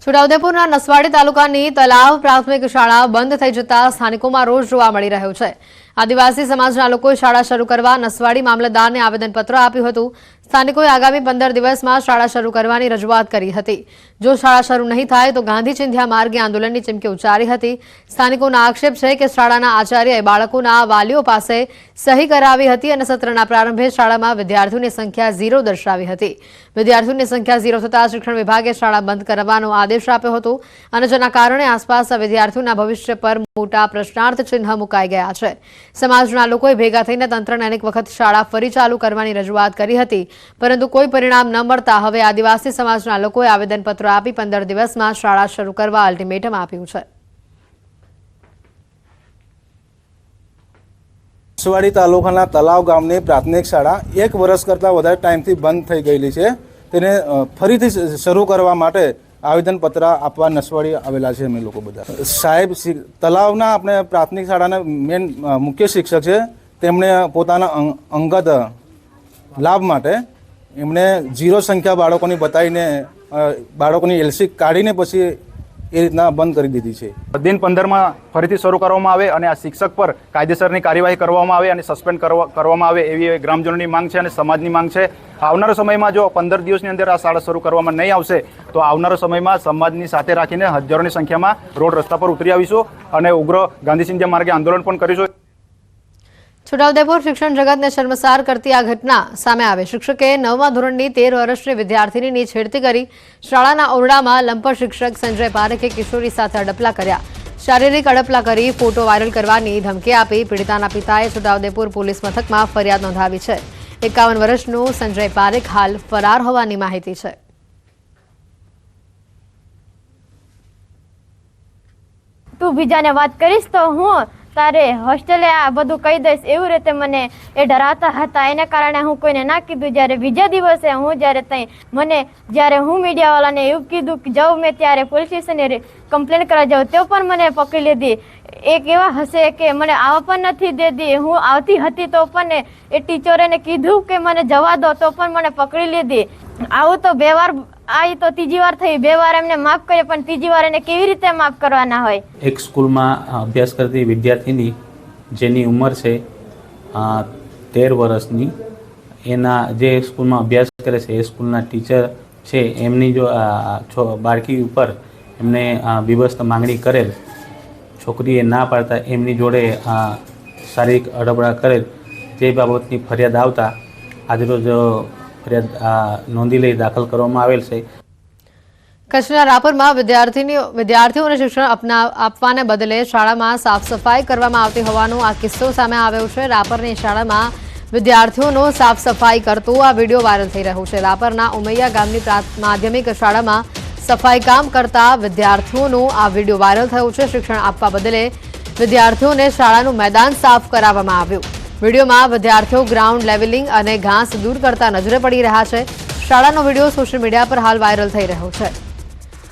છોટાઉદેપુરના નસવાડી તાલુકાની તલાવ પ્રાથમિક શાળા બંધ થઈ જતા સ્થાનિકોમાં રોષ જોવા મળી રહ્યો છે। આદિવાસી સમાજના લોકોએ શાળા શરૂ કરવા નસવાડી મામલતદારને આવેદનપત્ર આપ્યું હતું। સ્થાનિકોએ આગામી 15 દિવસમાં શાળા શરૂ કરવાની રજૂઆત કરી હતી। જો શાળા શરૂ નહીં થાય તો ગાંધી ચિંધ્યા માર્ગે આંદોલનની ચીમકી ઉચ્ચારી હતી। સ્થાનિકોનો આક્ષેપ છે કે શાળાના આચાર્યએ બાળકોના વાલીઓ પાસે સહી કરાવી હતી અને સત્રના પ્રારંભે શાળામાં વિદ્યાર્થીઓની સંખ્યા 0 દર્શાવી હતી। વિદ્યાર્થીઓની સંખ્યા 0 થતાં શિક્ષણ વિભાગે શાળા બંધ કરવાનો આદેશ આપ્યો હતો અને જેના કારણે આસપાસના વિદ્યાર્થીઓના ભવિષ્ય પર મોટા પ્રશ્નાર્થ ચિહ્ન મુકાઈ ગયા છે। સમાજના લોકોએ ભેગા થઈને તંત્રને અનેક વખત શાળા ફરી ચાલુ કરવાની રજૂઆત કરી હતી, પરંતુ કોઈ પરિણામ ન મળતા હવે આદિવાસી સમાજના લોકોએ આવેદનપત્ર આપી 15 દિવસમાં શાળા શરૂ કરવા અલ્ટિમેટમ આપ્યું છે। નસવાડી તાલુકાના તલાવ ગામની પ્રાથમિક શાળા 1 વર્ષ કરતાં વધારે ટાઈમથી બંધ થઈ ગયેલી છે। તેને ફરીથી શરૂ કરવા માટે આવેદનપત્ર આપવા નસવાડી આવેલા છે। અમે લોકો બધા સાહેબ તલાવના આપણે પ્રાથમિક શાળાના મેન મુખ્ય શિક્ષક છે, તેમણે પોતાના અંગત લાભ માટે એમણે 0 સંખ્યા બાળકોની બતાવીને બાળકોની એલસી કાઢીને પછી એ રીતના બંધ કરી દીધી છે। દિન 15માં ફરીથી શરૂ કરવામાં આવે અને આ શિક્ષક પર કાયદેસરની કાર્યવાહી કરવામાં આવે અને સસ્પેન્ડ કરવામાં આવે એવી ગ્રામજનોની માંગ છે અને સમાજની માંગ છે। આવનારા સમયમાં જો 15 દિવસની અંદર આ શાળા શરૂ કરવામાં નહીં આવશે તો આવનારા સમયમાં સમાજની સાથે રાખીને હજારોની સંખ્યામાં રોડ રસ્તા પર ઉતરી આવીશું અને ઉગ્ર ગાંધી ચિંધ્યા માર્ગે આંદોલન પણ કરીશું। છોટાઉદેપુર શિક્ષણ જગતને શર્મસાર કરતી આ ઘટના સામે આવે। શિક્ષકે 9મા ધોરણની 13 વર્ષની વિદ્યાર્થીનીની છેડતી કરી। શાળાના ઓરડામાં લંપટ શિક્ષક સંજય પારેખે કિશોરી સાથે અડપલા કર્યા। શારીરિક અડપલા કરી ફોટો વાયરલ કરવાની ધમકી આપી પીડિતાના પિતાએ છોટાઉદેપુર પોલીસ મથકમાં ફરિયાદ નોંધાવી છે। 51 વર્ષનો સંજય પારેખ હાલ ફરાર હોવાની માહિતી છે। તું બીજાને વાત કરીશ તો હું તારે હોસ્ટેલે આ બધું કહી દઈશ એવું રીતે મને એ ડરાવતા હતા। એને કારણે હું કોઈને ના કીધું। જ્યારે બીજા દિવસે હું જ્યારે હું મીડિયાવાળાને એવું કીધું કે જાઉં મેં ત્યારે પોલીસ સ્ટેશને કમ્પ્લેન કરવા જાઉં તો પણ મને પકડી લીધી। એક એવા હશે કે મને આવવા પણ નથી દેતી। હું આવતી હતી તો પણ એ ટીચરે કીધું કે મને જવા દો તો પણ મને પકડી લીધી। આવું તો 2 વાર આવી તો 3જી વાર થઈ। 2 વાર એમને માફ કરે પણ 3જી વાર એને કેવી રીતે માફ કરવાના હોય? એક સ્કૂલમાં અભ્યાસ કરતી વિદ્યાર્થીની જેની ઉંમર છે 13 વર્ષની, એના જે સ્કૂલમાં અભ્યાસ કરે છે એ સ્કૂલના ટીચર છે એમની જો બાળકી ઉપર એમને બીભત્સ માંગણી કરેલ, છોકરીએ ના પાડતા એમની જોડે શારીરિક અડપડા કરેલ, તે બાબતની ફરિયાદ આવતા આજરોજ ફરિયાદ નોંધી લઈ દાખલ કરવામાં આવેલ છે। કચ્છના રાપરમાં વિદ્યાર્થીઓને શિક્ષણ આપવાને બદલે શાળામાં સાફ સફાઈ કરવામાં આવતી હોવાનો આ કિસ્સો સામે આવ્યો છે। રાપરની શાળામાં વિદ્યાર્થીઓનો સાફ સફાઈ કરતો આ વિડીયો વાયરલ થઈ રહ્યો છે। રાપરના ઉમૈયા ગામની માધ્યમિક શાળામાં સફાઈ કામ કરતા વિદ્યાર્થીઓનો આ વિડીયો વાયરલ થયો છે। શિક્ષણ આપવા બદલે વિદ્યાર્થીઓને શાળાનું મેદાન સાફ કરાવવામાં આવ્યું। વિડીયોમાં વિદ્યાર્થીઓ ગ્રાઉન્ડ લેવલિંગ અને ઘાસ દૂર કરતા નજરે પડી રહ્યા છે। શાળાનો વિડીયો સોશિયલ મીડિયા પર હાલ વાયરલ થઈ રહ્યો છે।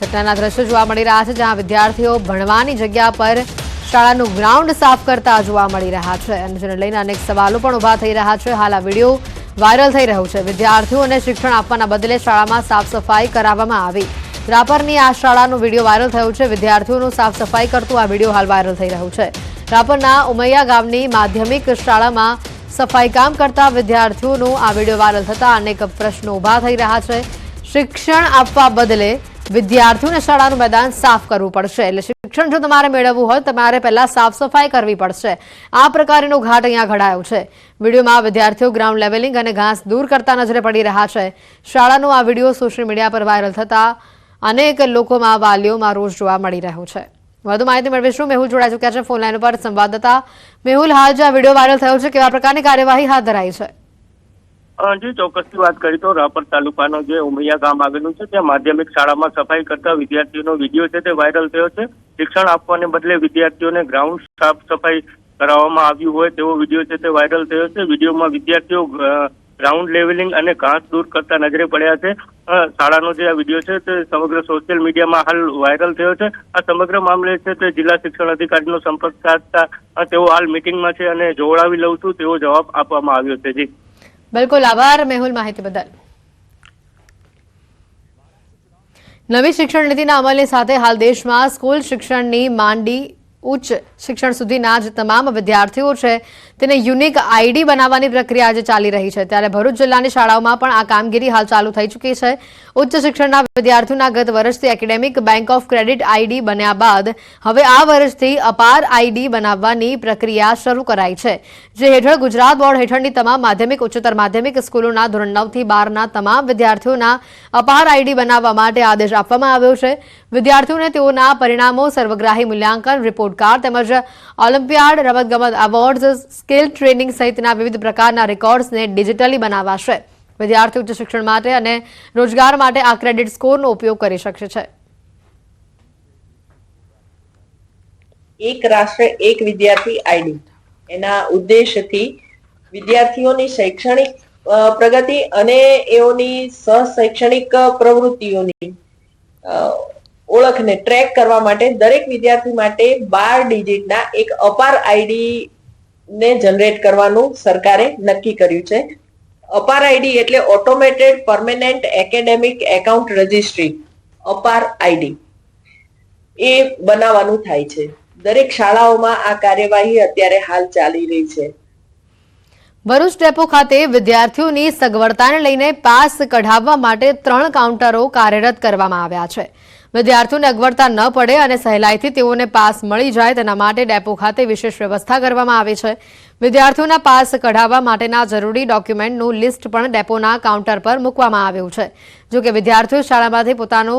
ઘટનાના દ્રશ્યો જોવા મળી રહ્યા છે, જ્યાં વિદ્યાર્થીઓ ભણવાની જગ્યા પર શાળાનું ગ્રાઉન્ડ સાફ કરતા જોવા મળી રહ્યા છે અને જેને લઈને અનેક સવાલો પણ ઊભા થઈ રહ્યા છે। હાલ આ વિડીયો વાયરલ થઈ રહ્યો છે। વિદ્યાર્થીઓને શિક્ષણ આપવાના બદલે શાળામાં સાફ સફાઈ કરાવવામાં આવી। રાપરની આ શાળાનો વિડીયો વાયરલ થયો છે। વિદ્યાર્થીઓનો સાફ સફાઈ કરતો આ વિડીયો હાલ વાયરલ થઈ રહ્યો છે। રાપરના ઉમૈયા ગામની માધ્યમિક શાળામાં સફાઈ કામ કરતા વિદ્યાર્થીઓનો આ વિડીયો વાયરલ થતા અનેક પ્રશ્નો ઊભા થઈ રહ્યા છે। શિક્ષણ આપવા બદલે વિદ્યાર્થીઓને શાળાનું મેદાન સાફ કરવું પડશે। એટલે શિક્ષણ જો તમારે મેળવવું હોય તમારે પહેલા સાફ સફાઈ કરવી પડશે। આ પ્રકારનો ઘાટ અહીંયા ઘડાયો છે। વિડીયોમાં વિદ્યાર્થીઓ ગ્રાઉન્ડ લેવલિંગ અને ઘાસ દૂર કરતા નજરે પડી રહ્યા છે। શાળાનો આ વિડીયો સોશિયલ મીડિયા પર વાયરલ થતા અનેક લોકોમાં વાલીઓમાં રોષ જોવા મળી રહ્યો છે। વધુ માહિતી મેળવીશું। મેહુલ જોડાઈ ચૂક્યા છે ફોન લાઈન ઉપર સંવાદદાતા મેહુલ, હાલ જે આ વિડીયો વાયરલ થયો છે કેવા પ્રકારની કાર્યવાહી હાથ ધરાઈ છે? જી, ચોક્કસથી વાત કરી તો રાપર તાલુકાનો જે ઉમૈયા ગામ આવેલું છે ત્યાં માધ્યમિક શાળામાં સફાઈ કરતા વિદ્યાર્થીઓનો વિડીયો છે તે વાયરલ થયો છે। શિક્ષણ આપવાને બદલે વિદ્યાર્થીઓને ગ્રાઉન્ડ સાફ સફાઈ કરાવવામાં આવ્યું હોય તેવો વિડીયો છે તે વાયરલ થયો છે। વિડીયોમાં વિદ્યાર્થીઓ ગ્રાઉન્ડ લેવલિંગ અને ઘાસ દૂર કરતા નજરે પડ્યા છે। શાળાનો જે આ વિડીયો છે તે સમગ્ર સોશિયલ મીડિયામાં હાલ વાયરલ થયો છે। આ સમગ્ર મામલે છે તે જિલ્લા શિક્ષણ અધિકારીનો સંપર્ક સાધતા તેઓ હાલ મિટિંગમાં છે અને જોડાવી લઉં છું તેવો જવાબ આપવામાં આવ્યો છે। જી બિલકુલ, આભાર મેહુલ માહિતી બદલ। નવી શિક્ષણ નીતિના અમલની સાથે હાલ દેશમાં સ્કૂલ શિક્ષણની માંડી ઉચ્ચ શિક્ષણ સુધીના જે તમામ વિદ્યાર્થીઓ છે તેને યુનિક આઈડી બનાવવાની પ્રક્રિયા આજે ચાલી રહી છે, ત્યારે ભરૂચ જિલ્લાની શાળાઓમાં પણ આ કામગીરી હાલ ચાલુ થઈ ચૂકી છે. ઉચ્ચ શિક્ષણના વિદ્યાર્થીઓના ગત વર્ષથી academic bank of credit ID બન્યા બાદ હવે આ વર્ષથી અપાર આઈડી બનાવવાની પ્રક્રિયા શરૂ કરાઈ છે, જે હેઠળ ગુજરાત બોર્ડ હેઠળની તમામ માધ્યમિક ઉચ્ચતર માધ્યમિક સ્કૂલોના ધોરણ 9 થી 12ના તમામ વિદ્યાર્થીઓના અપાર આઈડી બનાવવા માટે આદેશ આપવામાં આવ્યો છે. વિદ્યાર્થીઓને તેઓના પરિણામો, સર્વગ્રાહી મૂલ્યાંકન, રિપોર્ટ કાર્ડ તેમજ ઓલિમ્પિયાડ, રમતગમત એવોર્ડ્સ, સ્કિલ ટ્રેનિંગ સહિતના વિવિધ પ્રકારના રેકોર્ડ્સને ડિજિટલી બનાવાશે. વિદ્યાર્થી ઉચ્ચ શિક્ષણ માટે અને રોજગાર માટે આ ક્રેડિટ સ્કોરનો ઉપયોગ કરી શકશે છે. એક રાષ્ટ્ર એક વિદ્યાર્થી આઈડી એના ઉદ્દેશથી વિદ્યાર્થીઓની શૈક્ષણિક પ્રગતિ અને એઓની સહશૈક્ષણિક પ્રવૃત્તિઓની ઓળખને ટ્રેક કરવા માટે દરેક વિદ્યાર્થી માટે 12 ડિજિટના એક અપાર આઈડી ને જનરેટ કરવાનું સરકારે નક્કી કર્યું છે. અપાર આઈડી એટલે automated permanent academic account registry, અપાર આઈડી એ બનાવવાનું થાય છે. દરેક શાળાઓમાં આ કાર્યવાહી અત્યારે હાલ ચાલી રહી છે. ભરૂચ ડેપો ખાતે વિદ્યાર્થીઓની સગવડતાને લઈને પાસ કઢાવવા માટે 3 કાઉન્ટરો કાર્યરત કરવામાં આવ્યા છે. વિદ્યાર્થીઓને અગવડતા ન પડે અને સહેલાઈથી તેઓને પાસ મળી જાય તેના માટે ડેપો ખાતે વિશેષ વ્યવસ્થા કરવામાં આવી છે. વિદ્યાર્થીઓના પાસ કઢાવવા માટેના જરૂરી ડોક્યુમેન્ટનું લિસ્ટ પણ ડેપોના કાઉન્ટર પર મૂકવામાં આવ્યું છે. જોકે વિદ્યાર્થીઓ શાળામાંથી પોતાનો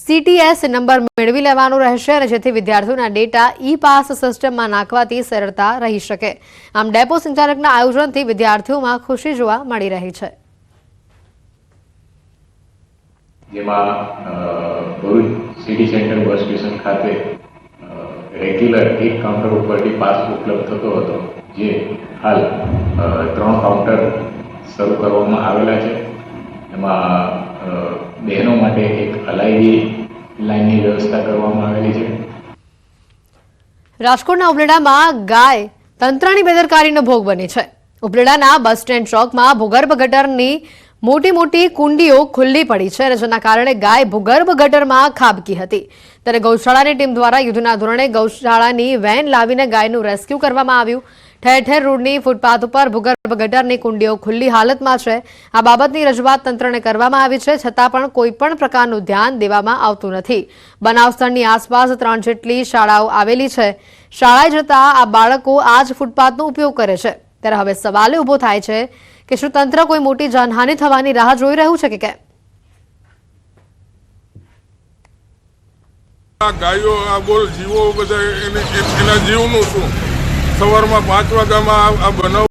CTS નંબર મેળવી લેવાનો રહેશે અને જેથી વિદ્યાર્થીઓના ડેટા ઈ-પાસ સિસ્ટમમાં નાખવાથી સરળતા રહી શકે. આમ ડેપો સંચાલકના આયોજનથી વિદ્યાર્થીઓમાં ખુશી જોવા મળી રહી છે. જેમાં Bharuch city centre bus station ખાતે રેગ્યુલર એક કાઉન્ટર ઉપરથી પાસ ઉપલબ્ધ થતો હતો, જે હાલ 3 કાઉન્ટર શરૂ કરવામાં આવેલા છે. એમાં બહેનો માટે એક અલાયદી લાઇનની વ્યવસ્થા કરવામાં આવેલી છે. રાજકોટના ઉપલેટામાં ગાય તંત્રની બેદરકારીનો ભોગ બની છે. ઉપલેટાના બસ સ્ટેન્ડ ચોકમાં ભૂગર્ભ ગટરની મોટી કુંડીઓ ખુલ્લી પડી છે અને જેના કારણે ગાય ભૂગર્ભ ગટરમાં ખાબકી હતી. ત્યારે ગૌશાળાની ટીમ દ્વારા યુદ્ધના ધોરણે ગૌશાળાની વેન લાવીને ગાયનું રેસ્ક્યુ કરવામાં આવ્યું. ઠેર ઠેર રોડની ફૂટપાથ ઉપર ભૂગર્ભ ગટરની કુંડીઓ ખુલ્લી હાલતમાં છે. આ બાબતની રજૂઆત તંત્રને કરવામાં આવી છે, છતાં પણ કોઈ પણ પ્રકારનું ધ્યાન દેવામાં આવતું નથી. બનાવ સ્થળની આસપાસ 3 જેટલી શાળાઓ આવેલી છે. શાળાએ જતા આ બાળકો આ જ ફૂટપાથનો ઉપયોગ કરે છે. ત્યારે હવે સવાલ ઉભો થાય છે કે શું તંત્ર કોઈ મોટી જાનહાનિ થવાની રાહ જોઈ રહ્યું છે કે કેમ? ગાયો આ બોલ જીવો બધા એના જીવનું શું? સવારમાં 5 વાગ્યામાં આ બનાવ